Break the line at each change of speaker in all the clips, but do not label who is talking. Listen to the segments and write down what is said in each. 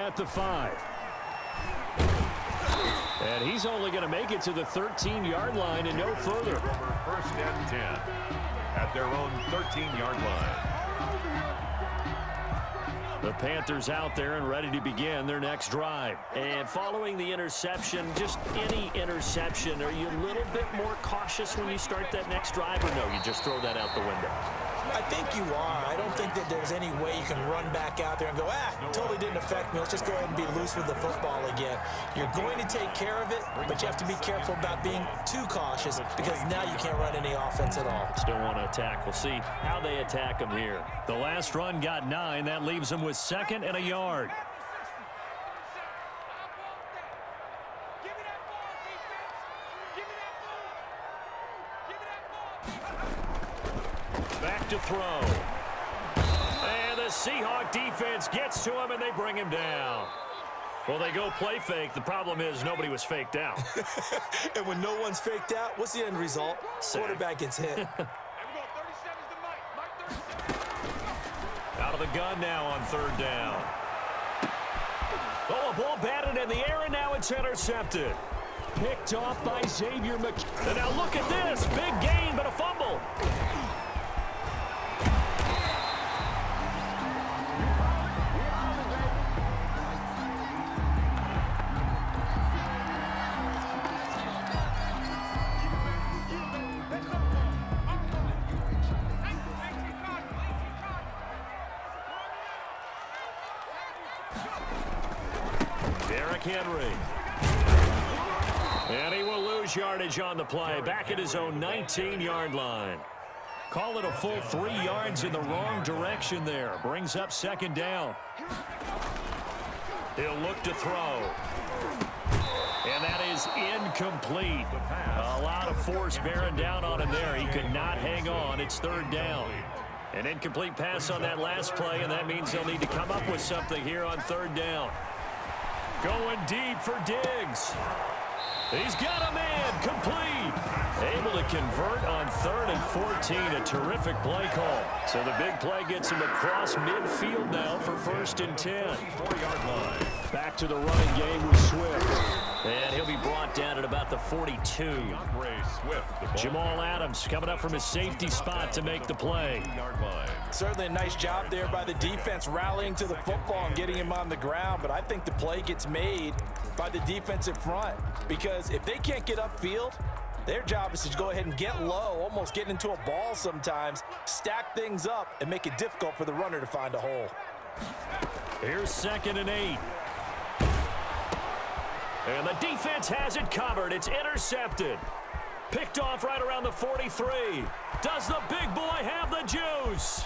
at the 5. And he's only going to make it to the 13-yard line and no further.
First and 10 at their own 13-yard line.
The Panthers out there and ready to begin their next drive. And following the interception, just any interception, are you a little bit more cautious when you start that next drive, or no, you just throw that out the window?
I think you are. I don't think that there's any way you can run back out there and go, totally didn't affect me. Let's just go ahead and be loose with the football again. You're going to take care of it, but you have to be careful about being too cautious because now you can't run any offense at all.
Still want to attack. We'll see how they attack them here. The last run got 9. That leaves them with 2nd and a yard. Back to throw. And the Seahawk defense gets to him, and they bring him down. Well, they go play fake. The problem is nobody was faked out.
And when no one's faked out, what's the end result? Quarterback gets hit.
Out of the gun now on 3rd down. Oh, a ball batted in the air, and now it's intercepted. Picked off by Xavier McKinney. And now look at this. Big gain, but a fumble. Henry. And he will lose yardage on the play. Back at his own 19-yard line. Call it a full 3 yards in the wrong direction there. Brings up 2nd down. He'll look to throw. And that is incomplete. A lot of force bearing down on him there. He could not hang on. It's 3rd down. An incomplete pass on that last play, and that means they'll need to come up with something here on 3rd down. Going deep for Diggs. He's got a man, complete. Able to convert on 3rd and 14, a terrific play call. So the big play gets him across midfield now for 1st and 10. 4-yard line. Back to the running game with Swift. And he'll be brought down at about the 42. Jamal Adams coming up from his safety spot to make the play.
Certainly a nice job there by the defense rallying to the football and getting him on the ground, but I think the play gets made by the defensive front because if they can't get upfield, their job is to go ahead and get low, almost get into a ball sometimes, stack things up, and make it difficult for the runner to find a hole.
Here's 2nd and 8. And the defense has it covered. It's intercepted. Picked off right around the 43. Does the big boy have the juice?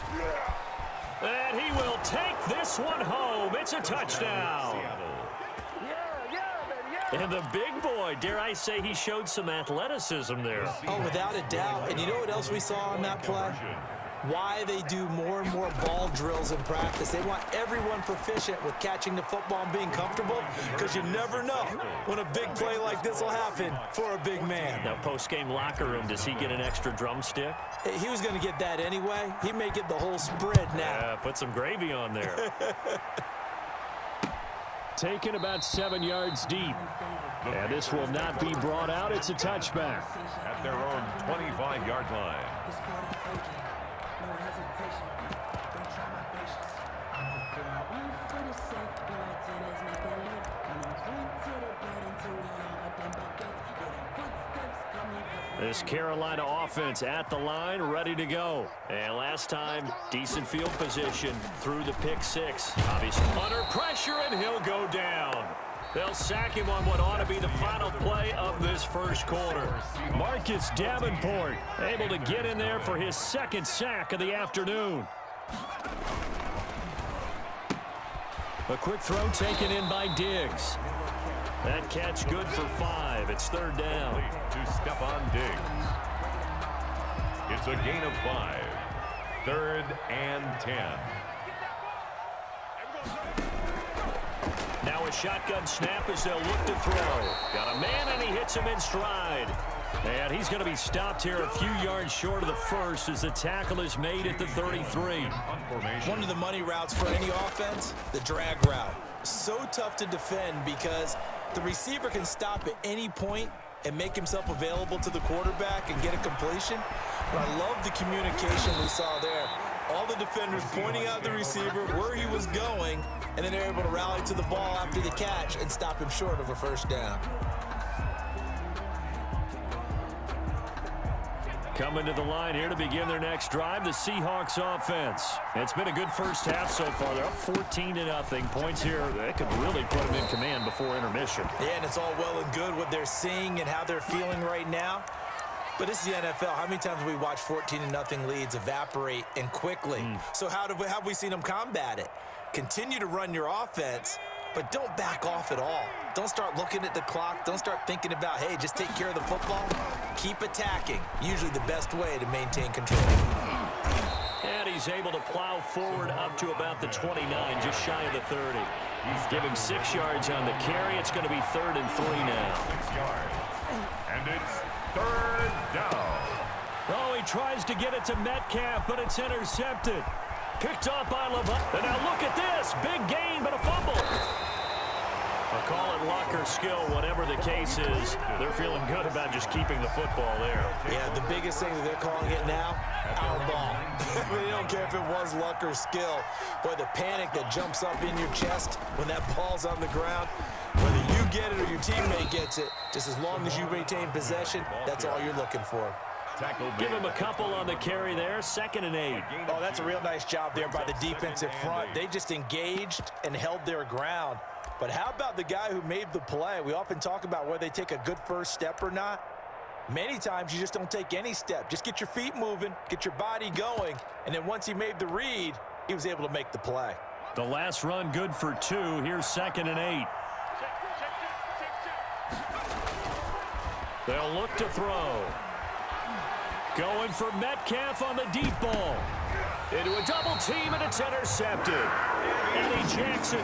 And he will take this one home. It's a touchdown. And the big boy, dare I say, he showed some athleticism there.
Oh, without a doubt. And you know what else we saw on that play? Why they do more and more ball drills in practice. They want everyone proficient with catching the football and being comfortable because you never know when a big play like this will happen for a big man.
Now, post-game locker room, does he get an extra drumstick?
He was going to get that anyway. He may get the whole spread now.
Yeah, put some gravy on there. Taken about 7 yards deep. And this will not be brought out. It's a touchback.
At their own 25-yard line.
This Carolina offense at the line, ready to go. And last time, decent field position through the pick 6. Obviously under pressure, and he'll go down. They'll sack him on what ought to be the final play of this first quarter. Marcus Davenport able to get in there for his 2nd sack of the afternoon. A quick throw taken in by Diggs. That catch good for 5. It's 3rd down.
To Stephon Diggs. It's a gain of 5. 3rd and 10.
Now a shotgun snap as they'll look to throw. Got a man, and he hits him in stride. And he's going to be stopped here a few yards short of the first as the tackle is made at the 33.
One of the money routes for any offense, the drag route. So tough to defend because the receiver can stop at any point and make himself available to the quarterback and get a completion. But I love the communication we saw there. All the defenders pointing out the receiver where he was going, and then they're able to rally to the ball after the catch and stop him short of a first down.
Coming to the line here to begin their next drive, the Seahawks offense. It's been a good first half so far. They're up 14-0. Points here that could really put them in command before intermission.
Yeah, and it's all well and good what they're seeing and how they're feeling right now. But this is the NFL. How many times have we watched 14-0 leads evaporate and quickly? So how have we seen them combat it? Continue to run your offense, but don't back off at all. Don't start looking at the clock. Don't start thinking about, hey, just take care of the football. Keep attacking. Usually the best way to maintain control.
And he's able to plow forward up to about the 29, just shy of the 30. Give him 6 yards on the carry. It's going to be 3rd and 3 now.
6 yards. And it's 3rd down.
Oh, he tries to get it to Metcalf, but it's intercepted. Picked off by Levine. And now look at this. Big gain, but a fumble. I'll call it luck or skill, whatever the case is. They're feeling good about just keeping the football there.
Yeah, the biggest thing that they're calling it now, our ball. They don't care if it was luck or skill. Boy, the panic that jumps up in your chest when that ball's on the ground, whether you get it or your teammate gets it, just as long as you maintain possession, that's all you're looking for.
Give him a couple on the carry there, 2nd and 8.
Oh, that's a real nice job there by the defensive front. They just engaged and held their ground. But how about the guy who made the play? We often talk about whether they take a good first step or not. Many times you just don't take any step. Just get your feet moving, get your body going, and then once he made the read, he was able to make the play.
The last run good for 2. Here's 2nd and 8. They'll look to throw. Going for Metcalf on the deep ball. Into a double team, and it's intercepted. Eddie Jackson.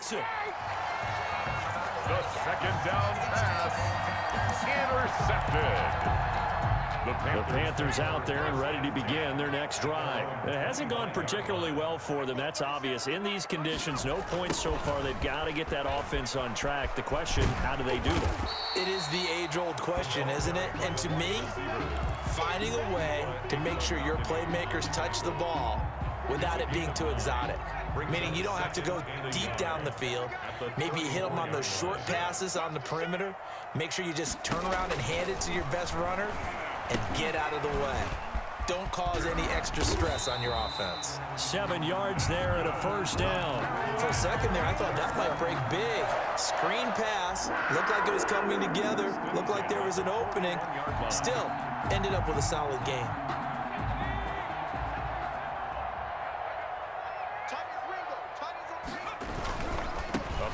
The 2nd down pass intercepted.
The Panthers out there and ready to begin their next drive. It hasn't gone particularly well for them. That's obvious. In these conditions, no points so far. They've got to get that offense on track. The question, how do they do that?
It is the age-old question, isn't it? And to me, finding a way to make sure your playmakers touch the ball without it being too exotic. Meaning you don't have to go deep down the field. Maybe you hit them on those short passes on the perimeter. Make sure you just turn around and hand it to your best runner and get out of the way. Don't cause any extra stress on your offense.
7 yards there and a first down.
For a second there, I thought that might break big. Screen pass. Looked like it was coming together. Looked like there was an opening. Still, ended up with a solid game.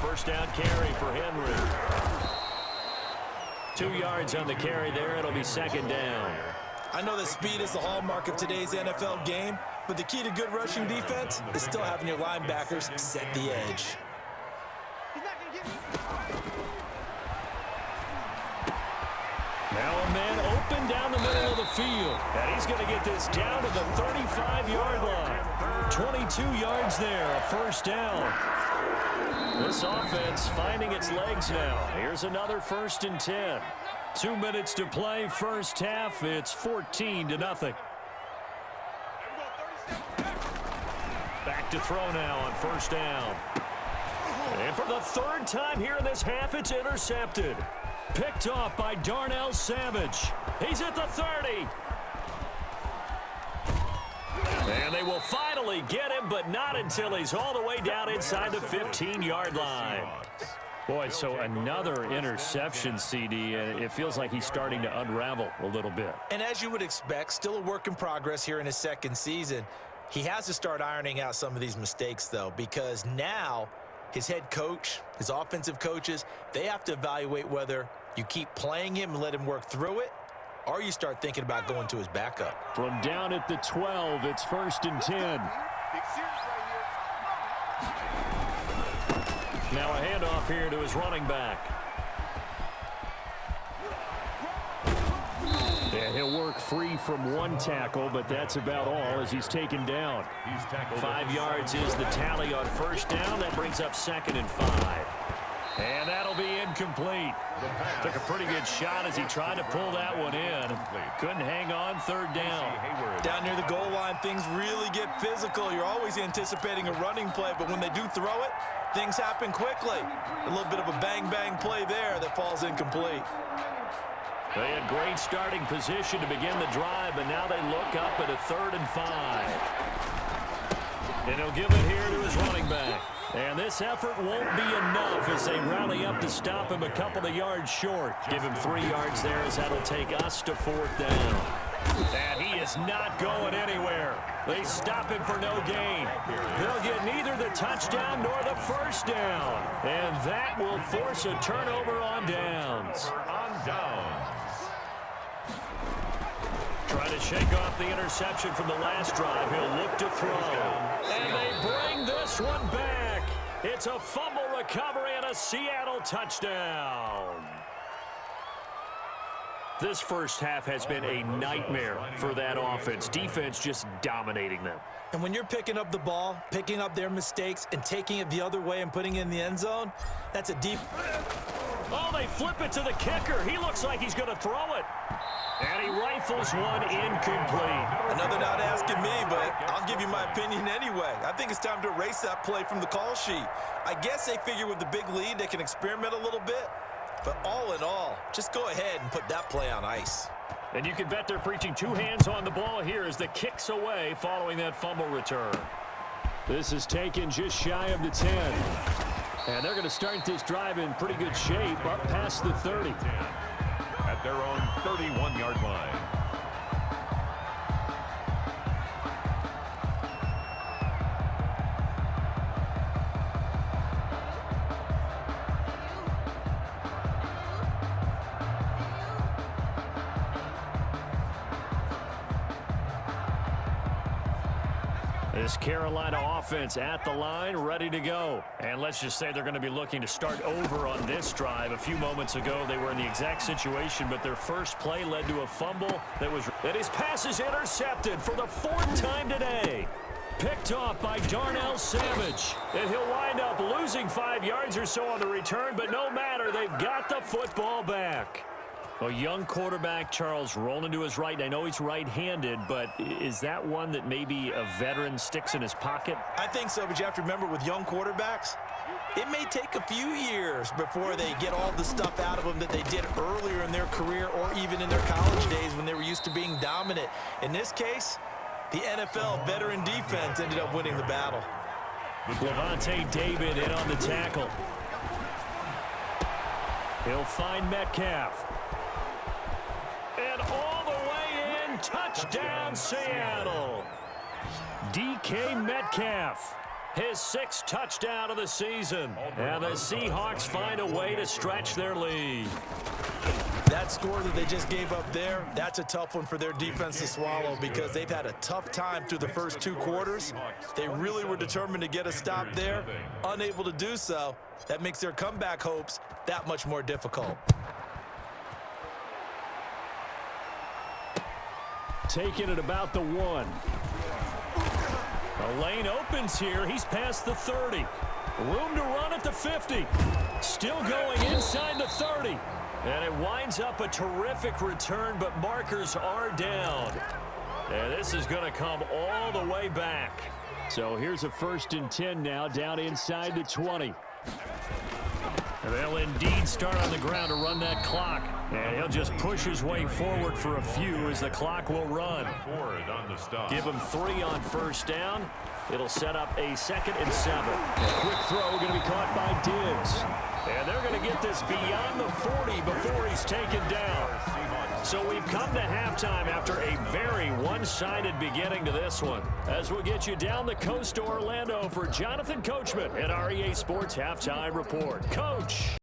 First down carry for Henry. 2 yards on the carry there. It'll be 2nd down.
I know that speed is the hallmark of today's NFL game, but the key to good rushing defense is still having your linebackers set the edge.
Now a man open down the middle of the field. And he's going to get this down to the 35-yard line. 22 yards there, a first down. This offense finding its legs now. Here's another 1st and 10. 2 minutes to play, first half. It's 14-0. Back to throw now on first down. And for the 3rd time here in this half, it's intercepted. Picked off by Darnell Savage. He's at the 30. And they will finally get him, but not until he's all the way down inside the 15-yard line. Boy, so another interception, CD, and it feels like he's starting to unravel a little bit.
And as you would expect, still a work in progress here in his second season. He has to start ironing out some of these mistakes, though, because now his head coach, his offensive coaches, they have to evaluate whether you keep playing him and let him work through it, or you start thinking about going to his backup.
From down at the 12, it's 1st and 10. Now a handoff here to his running back. And he'll work free from one tackle, but that's about all as he's taken down. 5 yards is the tally on 1st down. That brings up 2nd and 5. And that'll be incomplete. Took a pretty good shot as he tried to pull that one in. Couldn't hang on 3rd down.
Down near the goal line, things really get physical. You're always anticipating a running play, but when they do throw it, things happen quickly. A little bit of a bang-bang play there that falls incomplete.
They had great starting position to begin the drive, but now they look up at a 3rd and 5. And he'll give it here to his running back. And this effort won't be enough as they rally up to stop him a couple of yards short. Give him 3 yards there as that'll take us to 4th down. And he is not going anywhere. They stop him for no gain. They'll get neither the touchdown nor the 1st down. And that will force a turnover on downs. Trying to shake off the interception from the last drive. He'll look to throw. And they bring this one back. It's a fumble recovery and a Seattle touchdown. This first half has been a nightmare for that offense. Defense just dominating them.
And when you're picking up the ball, picking up their mistakes, and taking it the other way and putting it in the end zone, that's a deep...
Oh, they flip it to the kicker. He looks like he's going to throw it. And he rifles one incomplete.
Another not asking me, but I'll give you my opinion anyway. I think it's time to erase that play from the call sheet. I guess they figure with the big lead they can experiment a little bit. But all in all, just go ahead and put that play on ice.
And you can bet they're preaching 2 hands on the ball here as the kick's away following that fumble return. This is taken just shy of the 10. And they're going to start this drive in pretty good shape up past the 30.
At their own 31-yard line.
This Carolina offense at the line, ready to go. And let's just say they're going to be looking to start over on this drive. A few moments ago, they were in the exact situation, but their first play led to a fumble that his pass is intercepted for the 4th time today. Picked off by Darnell Savage. And he'll wind up losing 5 yards or so on the return, but no matter, they've got the football back. A young quarterback, Charles, rolling to his right. I know he's right-handed, but is that one that maybe a veteran sticks in his pocket?
I think so, but you have to remember with young quarterbacks, it may take a few years before they get all the stuff out of them that they did earlier in their career or even in their college days when they were used to being dominant. In this case, the NFL veteran defense ended up winning the battle.
Levante David in on the tackle. He'll find Metcalf. And all the way in, touchdown Seattle. DK Metcalf, his 6th touchdown of the season. And the Seahawks find a way to stretch their lead.
That score that they just gave up there, that's a tough one for their defense to swallow because they've had a tough time through the first 2 quarters. They really were determined to get a stop there, unable to do so. That makes their comeback hopes that much more difficult.
Taking it about the 1. A lane opens here. He's past the 30. Room to run at the 50. Still going inside the 30. And it winds up a terrific return, but markers are down. And this is going to come all the way back. So here's a 1st and 10 now, down inside the 20. And they'll indeed start on the ground to run that clock. And he'll just push his way forward for a few as the clock will run. Give him 3 on 1st down. It'll set up a 2nd and 7. A quick throw going to be caught by Diggs. And they're get this beyond the 40 before he's taken down. So we've come to halftime after a very one-sided beginning to this one. As we'll get you down the coast to Orlando for Jonathan Coachman at our EA Sports Halftime Report. Coach.